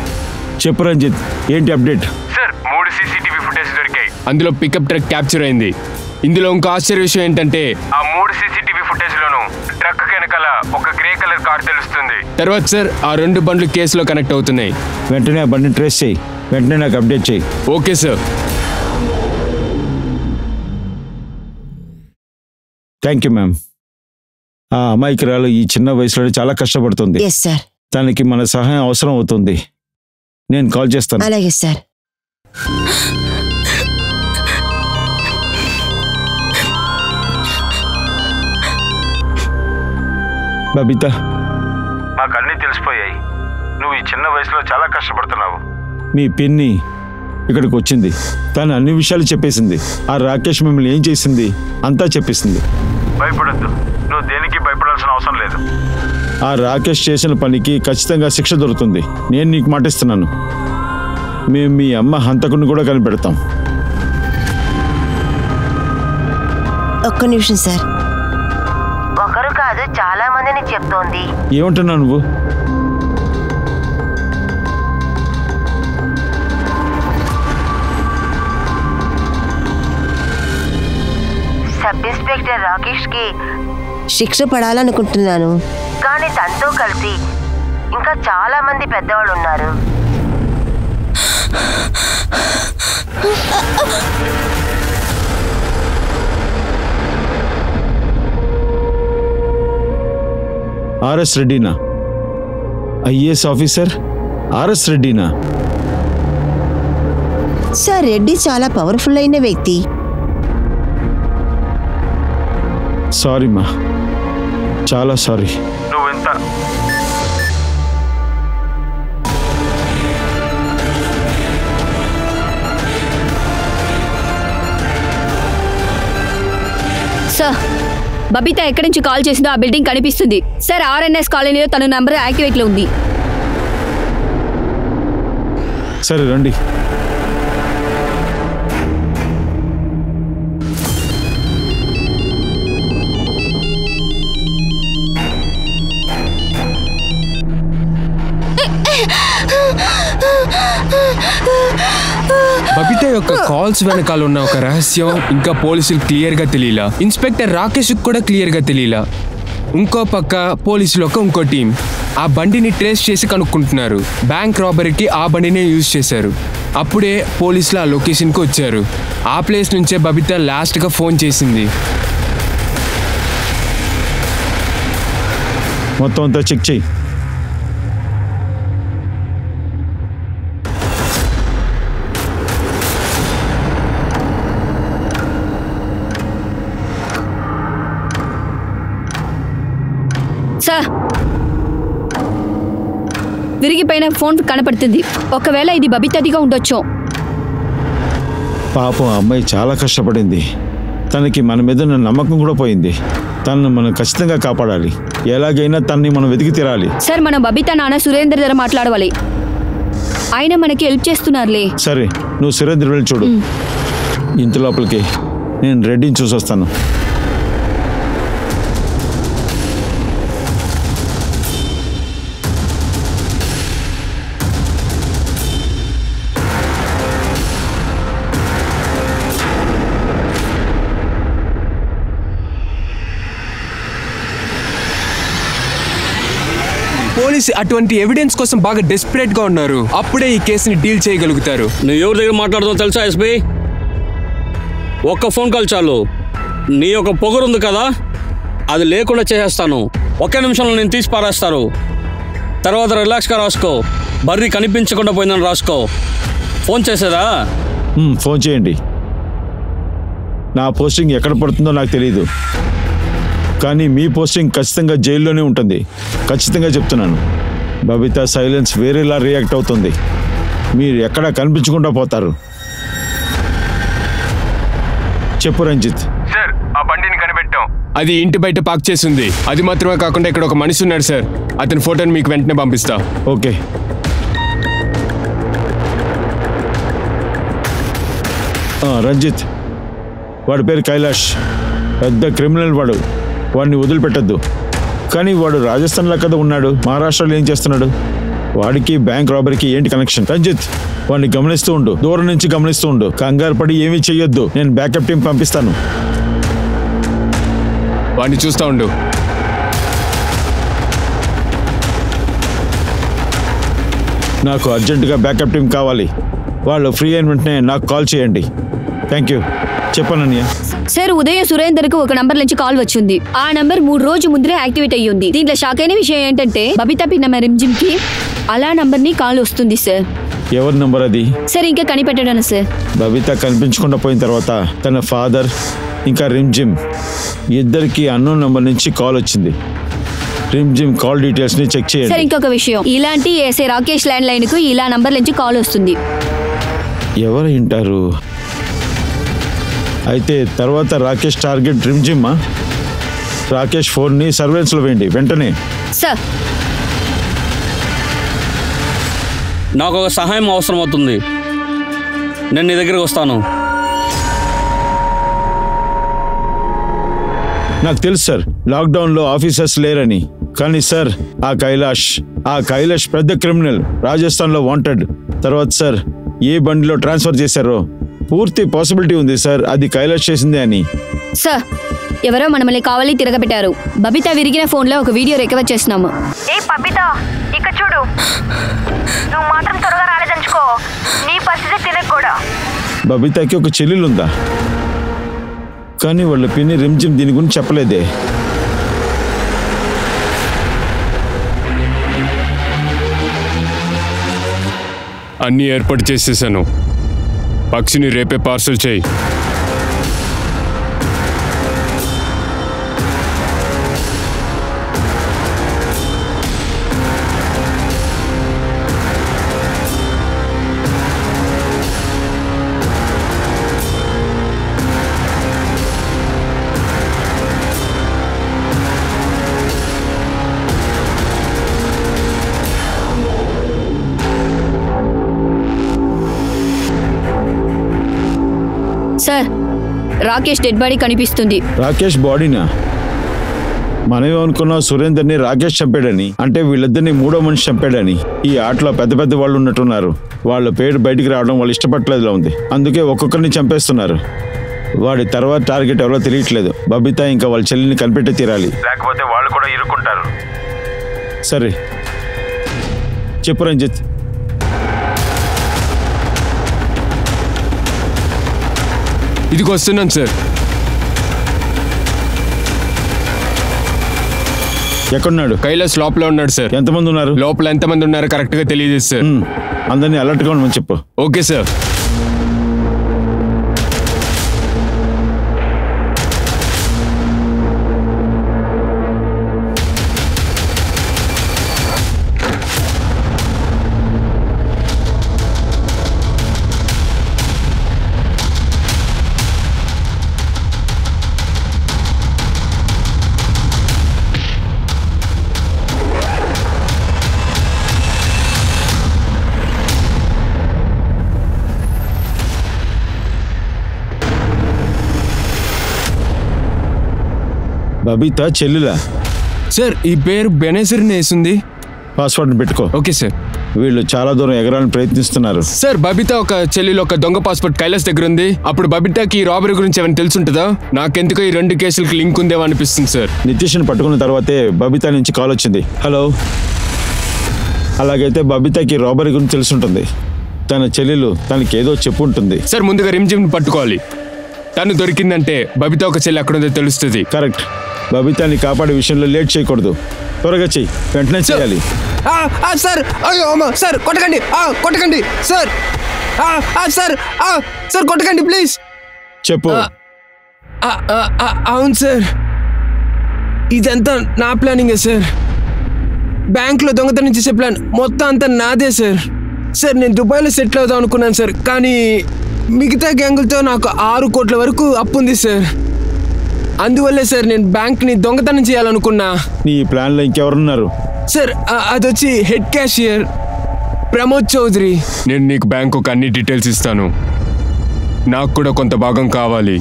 చెప్పు రంజిత్, ఏంటి అప్డేట్? సార్, 3 CCTV ఫుటేజ్ దొరికాయి. అందులో పికప్ ట్రక్ క్యాప్చర్ అయింది. ఇందులో ఇంకో ఆశ్చర్య విషయం ఏంటంటే ఆ 3 CCTV ఫుటేజ్ లోను ట్రక్ వెనకాల ఒక గ్రే కలర్ కార్ తెలుస్తుంది. తర్వాత సార్, ఆ 2 బండ్లు కేసులో కనెక్ట్ అవుతున్నాయి. వెంటనే ఆ బండిని ట్రేస్ చేయి. వెంటనే నాకు అప్డేట్ చేయి. Okay sir. Thank you ma'am. ఆ అమాయకురాలు ఈ చిన్న వయసులో చాలా కష్టపడుతుంది. Yes sir. తనకి మన సహాయం అవసరం అవుతుంది. నేను కాల్ చేస్తాను. అలాగే సార్. బబిత, నాకు అన్నీ తెలిసిపోయాయి. నువ్వు ఈ చిన్న వయసులో చాలా కష్టపడుతున్నావు. మీ పిన్ని ఇక్కడికి వచ్చింది. తను అన్ని విషయాలు చెప్పేసింది. ఆ రాకేష్ మిమ్మల్ని ఏం చేసింది అంతా చెప్పేసింది. భయపడద్దు, నువ్వు దేనికి భయపడాల్సిన అవసరం లేదు. ఆ రాకేష్ చేసిన పనికి ఖచ్చితంగా శిక్ష దొరుకుతుంది. నేను నీకు మాటిస్తున్నాను. మేము మీ అమ్మ హంతకుని కూడా కనిపెడతాం. ఒక్క నిమిషం సార్. ఒకరు కాదు, చాలా మందిని చెప్తోంది. ఏమంటున్నావు నువ్వు? సబ్ ఇన్స్పెక్టర్ రాకేష్ కి శిక్ష పడాలనుకుంటున్నాను, కానీ తనతో కలిసి ఇంకా చాలా మంది పెద్దవాళ్ళు ఉన్నారు. ఆర్ఎస్ రెడ్డినా? ఐఏఎస్ ఆఫీసర్ ఆర్ఎస్ రెడ్డినా? సార్, రెడ్డి చాలా పవర్ఫుల్ అయిన వ్యక్తి. సారీ మా, చాలా సారీ. నువ్వెంత సార్, బబిత ఎక్కడి నుంచి కాల్ చేసిందో ఆ బిల్డింగ్ కనిపిస్తుంది సార్. ఆర్ఎన్ఎస్ కాలనీలో తన నంబర్ యాక్టివేట్లో ఉంది. సరే రండి. బబిత యొక్క కాల్స్ వెనకాల ఉన్న ఒక రహస్యం ఇంకా పోలీసులు క్లియర్ గా తెలియలా. ఇన్స్పెక్టర్ రాకేష్ కూడా క్లియర్ గా తెలియలా. ఇంకో పక్క పోలీసులు ఇంకో టీం ఆ బండిని ట్రేస్ చేసి కనుక్కుంటున్నారు. బ్యాంక్ రాబరీకి ఆ బండినే యూజ్ చేశారు. అప్పుడే పోలీసులు ఆ లొకేషన్కి వచ్చారు. ఆ ప్లేస్ నుంచే బబిత లాస్ట్గా ఫోన్ చేసింది. మొత్తం అంతా చెక్ చెయ్యి. సార్, విరిగిపోయిన ఫోన్ కనపడుతుంది. ఒకవేళ ఇది బబితదిగా ఉండొచ్చు. పాపం అమ్మాయి చాలా కష్టపడింది. తనకి మన మీద ఉన్న నమ్మకం కూడా పోయింది. తనను మనం ఖచ్చితంగా కాపాడాలి. ఎలాగైనా తనని మనం వెతికి తీరాలి. సార్, మనం బబిత నాన్న సురేందర్ దగ్గర మాట్లాడవాలి. ఆయన మనకి హెల్ప్ చేస్తున్నారులే. సరే, నువ్వు సురేందర్ వెళ్ళి చూడు. ఇంత లోపలికి నేను రెడ్డిని చూసి వస్తాను. పోలీసు అటువంటి ఎవిడెన్స్ కోసం బాగా డెస్పరేట్ గా ఉన్నారు. అప్పుడే ఈ కేసుని డీల్ చేయగలుగుతారు. నువ్వు ఎవరి దగ్గర మాట్లాడుతావు తెలుసా ఎస్పీ? ఒక్క ఫోన్ కాల్ చాలు. నీ యొక్క పొగరుంది కదా, అది లేకుండా చేసేస్తాను. ఒకే నిమిషంలో నేను తీసి పారేస్తారు. తర్వాత రిలాక్స్గా రాసుకో. బర్రీ కనిపించకుండా పోయిందని రాసుకో. ఫోన్ చేసేదా? ఫోన్ చేయండి. నా పోస్టింగ్ ఎక్కడ పడుతుందో నాకు తెలియదు, కానీ మీ పోస్టింగ్ ఖచ్చితంగా జైల్లోనే ఉంటుంది. ఖచ్చితంగా చెప్తున్నాను. బబిత సైలెన్స్ వేరేలా రియాక్ట్ అవుతుంది. మీరు ఎక్కడా కనిపించకుండా పోతారు. చెప్పు రంజిత్. సార్, ఆ బండిని కనిపెట్టాం. అది ఇంటి బయట పార్క్ చేసింది. అది మాత్రమే కాకుండా ఇక్కడ ఒక మనిషి ఉన్నాడు సార్. అతని ఫోటోని మీకు వెంటనే పంపిస్తా. ఓకే. రంజిత్, వాడి పేరు కైలాష్. పెద్ద క్రిమినల్ వాడు. వాడిని వదిలిపెట్టద్దు. కానీ వాడు రాజస్థాన్లో కదా ఉన్నాడు. మహారాష్ట్రలో ఏం చేస్తున్నాడు? వాడికి బ్యాంక్ రాబరీకి ఏంటి కనెక్షన్? రంజిత్, వాడిని గమనిస్తూ ఉండు. దూరం నుంచి గమనిస్తూ ఉండు. కంగారు పడి ఏమీ చెయ్యొద్దు. నేను బ్యాకప్ టీం పంపిస్తాను. వాడిని చూస్తూ ఉండు. నాకు అర్జెంటుగా బ్యాకప్ టీం కావాలి. వాళ్ళు ఫ్రీ అయిన వెంటనే నాకు కాల్ చేయండి. Thank you. చెప్పానన్నయ్య. సార్ ఉదయం సురేందర్కు ఒక నంబర్ నుంచి కాల్ వచ్చింది. ఆ నంబర్ 3 రోజు ముందరే యాక్టివేట్ అయ్యి ఉంది. దీంట్లో షాక్ అయిన విషయం ఏంటంటే బబితా పిన్న రిమ్జిమ్ కి అలా నంబర్ ని కాల్ వస్తుంది సార్. ఎవరి నంబర్ అది? సార్ ఇంకా కనిపెట్టడాను సార్. బబితా కనిపించకుండా పోయిన తర్వాత తన ఫాదర్ ఇంకా రిమ్జిమ్ ఇద్దరికి అన్నోన్ నంబర్ నుంచి కాల్ వచ్చింది. రిమ్జిమ్ కాల్ డీటెయిల్స్ ని చెక్ చేయండి. సార్ ఇంకొక విషయం, ఇలాంటి ఏసే రాకేష్ ల్యాండ్ లైన్ కు ఇలా నంబర్ నుంచి కాల్ వస్తుంది. ఎవరు వింటారు? అయితే తర్వాత రాకేష్ టార్గెట్ రిమ్జిమ్మా? రాకేష్ ఫోన్ని సర్వేలెన్స్లో వేయండి వెంటనే. సార్ నాకు ఒక సహాయం అవసరం అవుతుంది. నేను నీ దగ్గరికి వస్తాను. నాకు తెలుసు సార్, లాక్డౌన్లో ఆఫీసర్స్ లేరని. కానీ సార్ ఆ కైలాష్ పెద్ద క్రిమినల్, రాజస్థాన్లో వాంటెడ్. తర్వాత సార్ ఏ బండిలో ట్రాన్స్ఫర్ చేశారో పూర్తి పాసిబిలిటీ ఉంది సార్ అది కైలాష్ చేసిందే అని. సార్ ఎవరో మనల్ని కావాలి తిరగబెట్టారు. బబితా విరిగిన ఫోన్లో ఒక వీడియో రికవర్ చేస్తున్నాము. ఏ బబితా, ఇక్కడ చూడు. నువ్వు మాత్రం త్వరగా రాలేదంచుకో, నీ పరిస్థితి తినకు కూడా. బబితాకి ఒక చెల్లెలుందా? కానీ వాళ్ళ పిన్ని రిమ్జిమ్ దీని గురించి చెప్పలేదే. అన్నీ ఏర్పాటు చేసేసాను. పక్షిని రేపే పార్సల్ చేయి. సార్ రాకేష్ డెడ్ బాడీ కనిపిస్తుంది. రాకేష్ బాడీనా? మనమేమనుకున్నాం సురేందర్ని రాకేష్ చంపాడని. అంటే వీళ్ళిద్దరిని మూడో మనిషి చంపాడని. ఈ ఆటలో పెద్ద పెద్ద వాళ్ళు ఉన్నట్టున్నారు. వాళ్ళ పేరు బయటికి రావడం వాళ్ళు ఇష్టపడలేదులా ఉంది. అందుకే ఒక్కొక్కరిని చంపేస్తున్నారు. వాడి తర్వాత టార్గెట్ ఎవరో తెలియట్లేదు. బబితా ఇంకా వాళ్ళ చెల్లిని కనిపెట్టి తీరాలి, లేకపోతే వాళ్ళు కూడా ఇరుక్కుంటారు. సరే చెప్పు రంజిత్. ఇదిగో వస్తున్నాను సార్. ఎక్కడున్నాడు? కైలాస్ లోపల ఉన్నాడు సార్. ఎంతమంది ఉన్నారు లోపల? ఎంతమంది ఉన్నారో కరెక్ట్ గా తెలియదు సార్. అందరినీ అలర్ట్ గా ఉండమని చెప్పు. Okay sir. బబితా చెల్లులా? సార్ ఈ పేరు బెనేజర్ వేసింది. పాస్వర్డ్ పెట్టుకో. Okay sir. వీళ్ళు చాలా దూరం ఎగరాలని ప్రయత్నిస్తున్నారు. సార్ బబితా ఒక చెల్లెలు ఒక దొంగ పాస్పోర్ట్ కైలాస్ దగ్గర ఉంది. అప్పుడు బబితాకి రాబరీ గురించి ఏమైనా తెలుసుంటుందా? నాకెందుకో ఈ 2 కేసులకి లింక్ ఉందేమో అనిపిస్తుంది సార్. నితీష్ని పట్టుకున్న తర్వాతే బబితా నుంచి కాల్ వచ్చింది. హలో, అలాగైతే బబితాకి రాబరీ గురించి తెలుసుంటుంది. తన చెల్లెలు తనకేదో చెప్పుంటుంది. సార్ ముందుగా రిమ్జిమ్ని పట్టుకోవాలి. తను దొరికిందంటే బబితా ఒక చెల్లి అక్కడ ఉందో తెలుస్తుంది. కరెక్ట్. బబితాని కాపాడే విషయంలో లేట్ చేయకూడదు. త్వరగా చెయ్యి, వెంటనే చేయాలి. సార్ అయ్యో సార్ కొట్టకండి, కొట్టకండి సార్. సార్ సార్ కొట్టకండి ప్లీజ్. చెప్పు. అవును సార్, ఇదంతా నా ప్లానింగే సార్. బ్యాంక్లో దొంగతనం చేసే ప్లాన్ మొత్తం అంతా నాదే సార్. సార్ నేను దుబాయ్లో సెటిల్ అవుదాం అనుకున్నాను సార్. కానీ మిగతా గ్యాంగులతో నాకు 6 కోట్ల వరకు అప్పు ఉంది సార్. అందువల్లే సార్ నేను బ్యాంక్ని దొంగతనం చేయాలనుకున్నా. నీ ప్లాన్లో ఇంకెవరున్నారు? సార్ అదొచ్చి హెడ్ క్యాషియర్ ప్రమోద్ చౌదరి. నేను నీకు బ్యాంకు అన్ని డీటెయిల్స్ ఇస్తాను. నాకు కూడా కొంత భాగం కావాలి.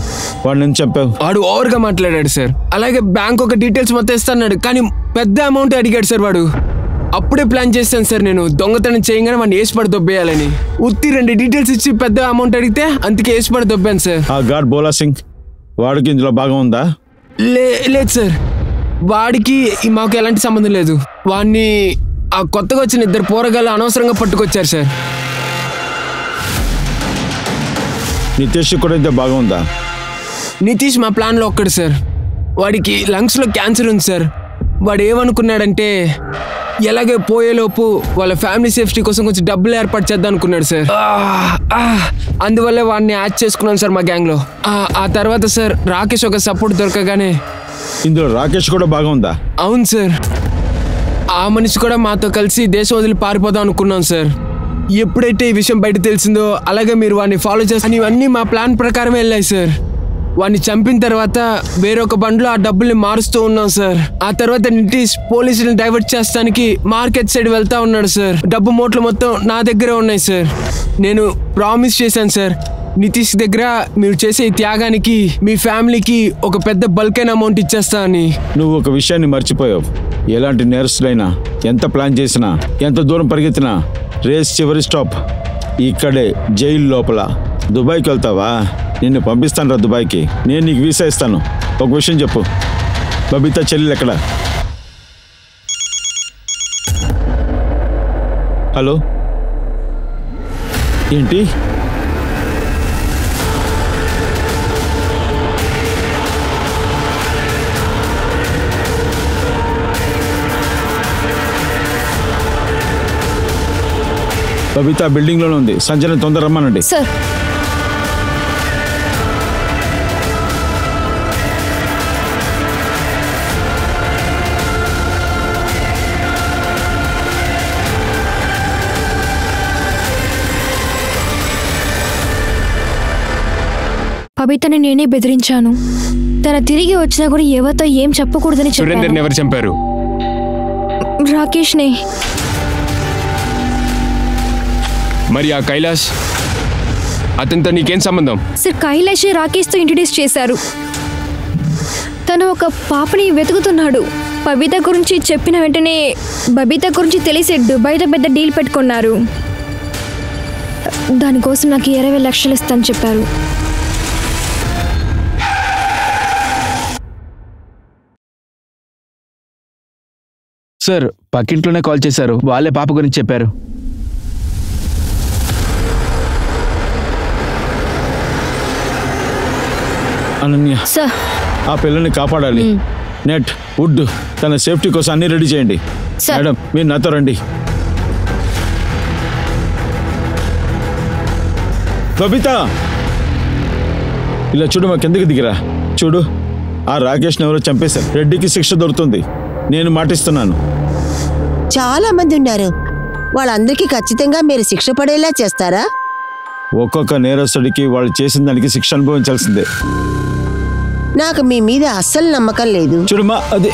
వాడిని చంపావు? వాడు ఓవర్గా మాట్లాడాడు సార్. అలాగే బ్యాంక్ ఒక డీటెయిల్స్ మొత్తం ఇస్తాడు, కానీ పెద్ద అమౌంట్ అడిగాడు సార్ వాడు. అప్పుడే ప్లాన్ చేశాను సార్ నేను దొంగతనం చేయగానే వాడిని వేసిపడి దొబ్బేయాలని. ఉత్తి 2 డీటెయిల్స్ ఇచ్చి పెద్ద అమౌంట్ అడిగితే అందుకే వేసిపడి దొబ్బాను సార్. ఆ గాడ్ బోలా సింగ్ వాడికి ఇందులో భాగం ఉందా? లేదు సార్, వాడికి మాకు ఎలాంటి సంబంధం లేదు. వాడిని ఆ కొత్తగా వచ్చిన 2 పోరగాళ్ళు అనవసరంగా పట్టుకొచ్చారు సార్. నితేష్ కూడా ఇంత భాగం ఉందా? నితీష్ మా ప్లాన్లో ఒక్కడు సార్. వాడికి లంగ్స్లో క్యాన్సర్ ఉంది సార్. వాడు ఏమనుకున్నాడంటే ఎలాగే పోయేలోపు వాళ్ళ ఫ్యామిలీ సేఫ్టీ కోసం కొంచెం డబ్బులు ఏర్పాటు చేద్దాం అనుకున్నాడు సార్. అందువల్లే వాడిని యాడ్ చేసుకున్నాను సార్ మా గ్యాంగ్లో. ఆ తర్వాత సార్ రాకేష్ ఒక సపోర్ట్ దొరకగానే. ఇందులో రాకేష్ కూడా బాగా ఉందా? అవును సార్. ఆ మనిషి కూడా మాతో కలిసి దేశం వదిలి పారిపోదాం అనుకున్నాం సార్. ఎప్పుడైతే ఈ విషయం బయట తెలిసిందో అలాగే మీరు వాడిని ఫాలో చేస్తాను ఇవన్నీ మా ప్లాన్ ప్రకారమే వెళ్ళాయి సార్. వాడిని చంపిన తర్వాత వేరొక బండ్లో ఆ డబ్బుల్ని మారుస్తూ ఉన్నాం సార్. ఆ తర్వాత నితీష్ పోలీసులను డైవర్ట్ చేస్తానికి మార్కెట్ సైడ్ వెళ్తా ఉన్నాడు సార్. డబ్బు మూటలు మొత్తం నా దగ్గరే ఉన్నాయి సార్. నేను ప్రామిస్ చేశాను సార్, నితీష్ దగ్గర మీరు చేసే ఈ త్యాగానికి మీ ఫ్యామిలీకి ఒక పెద్ద బల్కైన అమౌంట్ ఇచ్చేస్తా అని. నువ్వు ఒక విషయాన్ని మర్చిపోయావు. ఎలాంటి నేరస్తులైనా ఎంత ప్లాన్ చేసినా ఎంత దూరం పరిగెత్తినా రేస్ చివరి స్టాప్ ఇక్కడే, జైలు లోపల. దుబాయ్కి వెళ్తావా? నిన్ను పంపిస్తాను రా దుబాయ్కి. నేను నీకు వీసా ఇస్తాను. ఒక విషయం చెప్పు, బబితా చెల్లెలు ఎక్కడ? హలో, ఏంటి? బబితా బిల్డింగ్లోనే ఉంది. సంజయ్ తొందర రమ్మనండి. సార్ బబితని నేనే బెదిరించాను. తన తిరిగి వచ్చినా కూడా ఎవరితో ఏం చెప్పకూడదని సురేందర్ని ఎవరు చంపారు? రాకేష్నే. మరి ఆ కైలాష్, అతనితో నీకేం సంబంధం? సార్ కైలాష్ రాకేష్తో ఇంట్రడ్యూస్ చేశారు. తను ఒక పాపని వెతుకుతున్నాడు. బబిత గురించి చెప్పిన వెంటనే బబిత గురించి తెలిసి దుబాయ్తో పెద్ద డీల్ పెట్టుకున్నారు. దానికోసం నాకు 20 లక్షలు ఇస్తాను చెప్పారు. సార్ పక్కింట్లోనే కాల్ చేశారు. వాళ్ళే పాప గురించి చెప్పారు. అనన్య, సార్ ఆ పిల్లల్ని కాపాడాలి. నెట్, వుడ్, తన సేఫ్టీ కోసం అన్ని రెడీ చేయండి. సార్. మేడం, మీరు నాతో రండి. బబిత, ఇలా చూడు, మా కిందకి దిగిరా. చూడు, ఆ రాకేష్ని ఎవరో చంపేశారు. రెడ్డికి శిక్ష దొరుకుతుంది. నేను మాటిస్తున్నాను. చాలా మంది ఉన్నారు. వాళ్ళందరికీ ఖచ్చితంగా మీరు శిక్ష పడేలా చేస్తారా? ఒక్కొక్క నేరస్తుడికి వాళ్ళు చేసిన దానికి శిక్ష అనుభవించాల్సిందే. నాకు మీ మీద అస్సలు నమ్మకం లేదు. చూడమ్మా, అది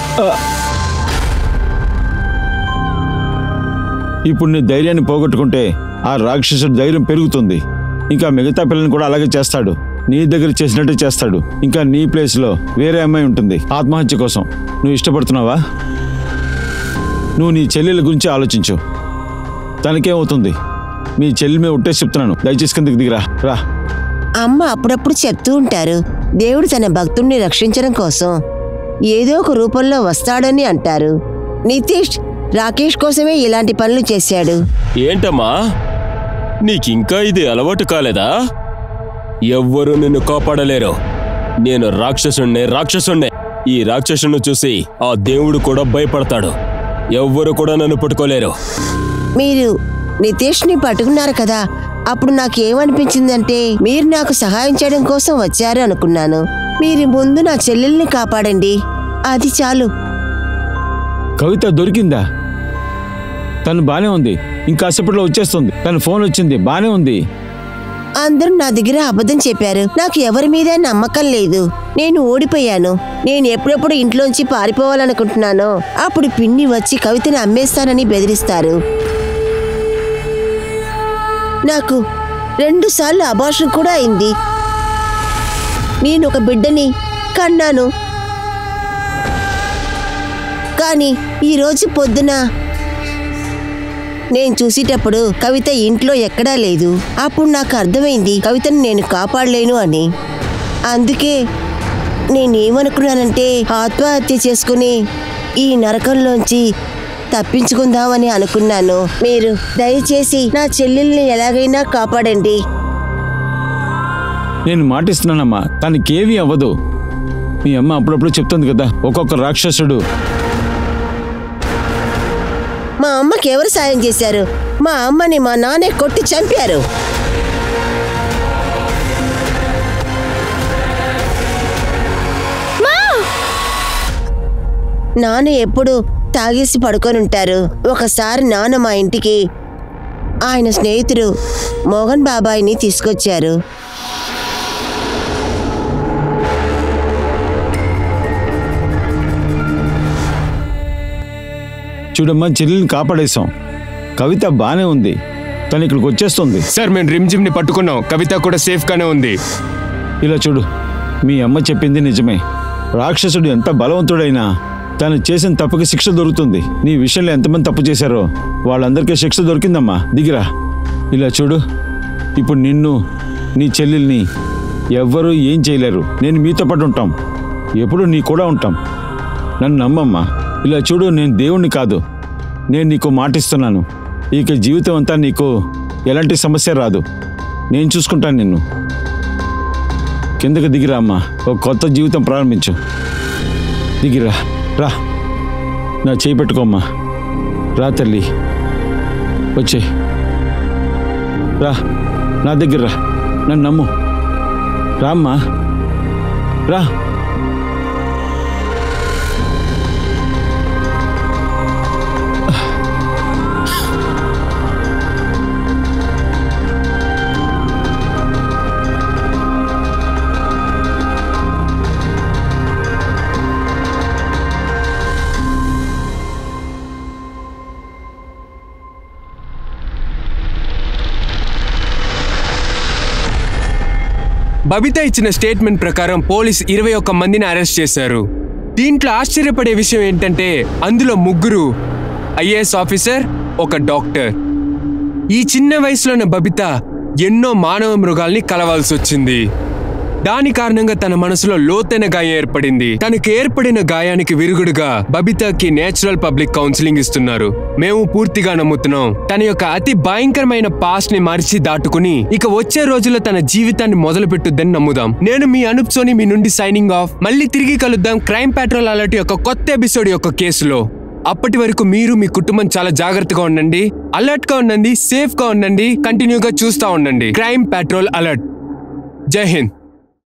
ఇప్పుడు నీ ధైర్యాన్ని పోగొట్టుకుంటే ఆ రాక్షసుడి ధైర్యం పెరుగుతుంది. ఇంకా మిగతా పిల్లల్ని కూడా అలాగే చేస్తాడు. నీ దగ్గర చేసినట్టు చేస్తాడు. ఇంకా నీ ప్లేస్లో వేరే అమ్మాయి ఉంటుంది ఆత్మహత్య కోసం. నువ్వు ఇష్టపడుతున్నావా? నువ్వు నీ చెల్లెల గురించి ఆలోచించు. తనకేమవుతుంది? మీ చెల్లి మీద ఉంటే చెప్తున్నాను, దయచేసి కిందకి దిగిరా. రా. అమ్మ అప్పుడప్పుడు చెప్తూ ఉంటారు, దేవుడు తన భక్తుడిని రక్షించడం కోసం ఏదో ఒక రూపంలో వస్తాడని అంటారు. నితీష్ రాకేష్ కోసమే ఇలాంటి పనులు చేశాడు. ఏంటమ్మా, నీకింకా ఇది అలవాటు కాలేదా? ఎవ్వరూ నిన్ను కాపాడలేరు. నేను రాక్షసుణ్ణే. ఈ రాక్షసుని చూసి ఆ దేవుడు కూడా భయపడతాడు. ఎవ్వరు కూడా నన్ను పట్టుకోలేరు. మీరు నితీష్ని పట్టుకున్నారు కదా, అప్పుడు నాకేమనిపించిందంటే మీరు నాకు సహాయం చేయడం కోసం వచ్చారు అనుకున్నాను. మీరు ముందు నా చెల్లెల్ని కాపాడండి, అది చాలు. కవిత దొరికిందా? తను బానే ఉంది. ఇంకాసేపట్లో వచ్చేస్తుంది. తన ఫోన్ వచ్చింది, బానే ఉంది. అందరూ నా దగ్గర అబద్ధం చెప్పారు. నాకు ఎవరి మీద నమ్మకం లేదు. నేను ఓడిపోయాను. నేను ఎప్పుడెప్పుడు ఇంట్లోంచి పారిపోవాలనుకుంటున్నానో అప్పుడు పిన్ని వచ్చి కవితని అమ్మేస్తానని బెదిరిస్తారు. నాకు 2 సార్లు అబార్షన్ కూడా అయింది. నేను ఒక బిడ్డని కన్నాను. కానీ ఈరోజు పొద్దున నేను చూసేటప్పుడు కవిత ఇంట్లో ఎక్కడా లేదు. అప్పుడు నాకు అర్థమైంది కవితను నేను కాపాడలేను అని. అందుకే నేనేమనుకున్నానంటే ఆత్మహత్య చేసుకుని ఈ నరకంలోంచి తప్పించుకుందామని అనుకున్నాను. మీరు దయచేసి నా చెల్లెల్ని ఎలాగైనా కాపాడండి. నేను మాటిస్తున్నానమ్మా, తనకేమీ అవ్వదు. మీ అమ్మ అప్పుడప్పుడు చెప్తుంది కదా, ఒక్కొక్క రాక్షసుడు. మా అమ్మకి ఎవరు సాయం చేశారు? మా అమ్మని మా నాన్నే కొట్టి చంపారు. నాన్న ఎప్పుడు తాగేసి పడుకొని ఉంటారు. ఒకసారి నాన్న మా ఇంటికి ఆయన స్నేహితుడు మోహన్ బాబాయిని తీసుకొచ్చారు. చూడమ్మా, చెల్లిని కాపాడేశాం. కవిత బానే ఉంది, తను ఇక్కడికి వచ్చేస్తుంది. సార్, మేము రిమ్జిమ్ని పట్టుకున్నాం. కవిత కూడా సేఫ్గానే ఉంది. ఇలా చూడు, మీ అమ్మ చెప్పింది నిజమే. రాక్షసుడు ఎంత బలవంతుడైనా తను చేసిన తప్పుకి శిక్ష దొరుకుతుంది. నీ విషయంలో ఎంతమంది తప్పు చేశారో వాళ్ళందరికీ శిక్ష దొరికిందమ్మా. దిగిరా. ఇలా చూడు, ఇప్పుడు నిన్ను, నీ చెల్లెల్ని ఎవ్వరూ ఏం చేయలేరు. నేను మీతో పాటు ఉంటాం, ఎప్పుడు నీ కూడా ఉంటాం. నన్ను నమ్మమ్మా. ఇలా చూడు, నేను దేవుణ్ణి కాదు, నేను నీకు మాటిస్తున్నాను. ఇక జీవితం అంతా నీకు ఎలాంటి సమస్య రాదు. నేను చూసుకుంటాను నిన్ను. కిందకి దిగిరా అమ్మా, ఒక కొత్త జీవితం ప్రారంభించు. దిగిరా, రా, నా చేయి పెట్టుకోమ్మా. రా తల్లి, వచ్చే, రా, నా దగ్గర రా, నన్ను నమ్ము. రామ్మా, రా. బబిత ఇచ్చిన స్టేట్మెంట్ ప్రకారం పోలీస్ 21 మందిని అరెస్ట్ చేశారు. దీంట్లో ఆశ్చర్యపడే విషయం ఏంటంటే అందులో 3 ఐఏఎస్ ఆఫీసర్, ఒక డాక్టర్. ఈ చిన్న వయసులోనే బబిత ఎన్నో మానవ మృగాల్ని కలవాల్సి వచ్చింది. దాని కారణంగా తన మనసులో లోతైన గాయం ఏర్పడింది. తనకు ఏర్పడిన గాయానికి విరుగుడుగా బబితకి నేచురల్ పబ్లిక్ కౌన్సిలింగ్ ఇస్తున్నారు. మేము పూర్తిగా నమ్ముతున్నాం తన యొక్క అతి భయంకరమైన పాస్ట్ ని మరిచి దాటుకుని ఇక వచ్చే రోజుల్లో తన జీవితాన్ని మొదలు పెట్టుద్దని నమ్ముదాం. నేను మీ అనూప్ సోని మీ నుండి సైనింగ్ ఆఫ్. మళ్ళీ తిరిగి కలుద్దాం క్రైమ్ పెట్రోల్ అలర్ట్ యొక్క కొత్త ఎపిసోడ్ యొక్క కేసులో. అప్పటి వరకు మీరు మీ కుటుంబం చాలా జాగ్రత్తగా ఉండండి, అలర్ట్ గా ఉండండి, సేఫ్ గా ఉండండి, కంటిన్యూగా చూస్తూ ఉండండి. Crime petrol alert. జై హింద్.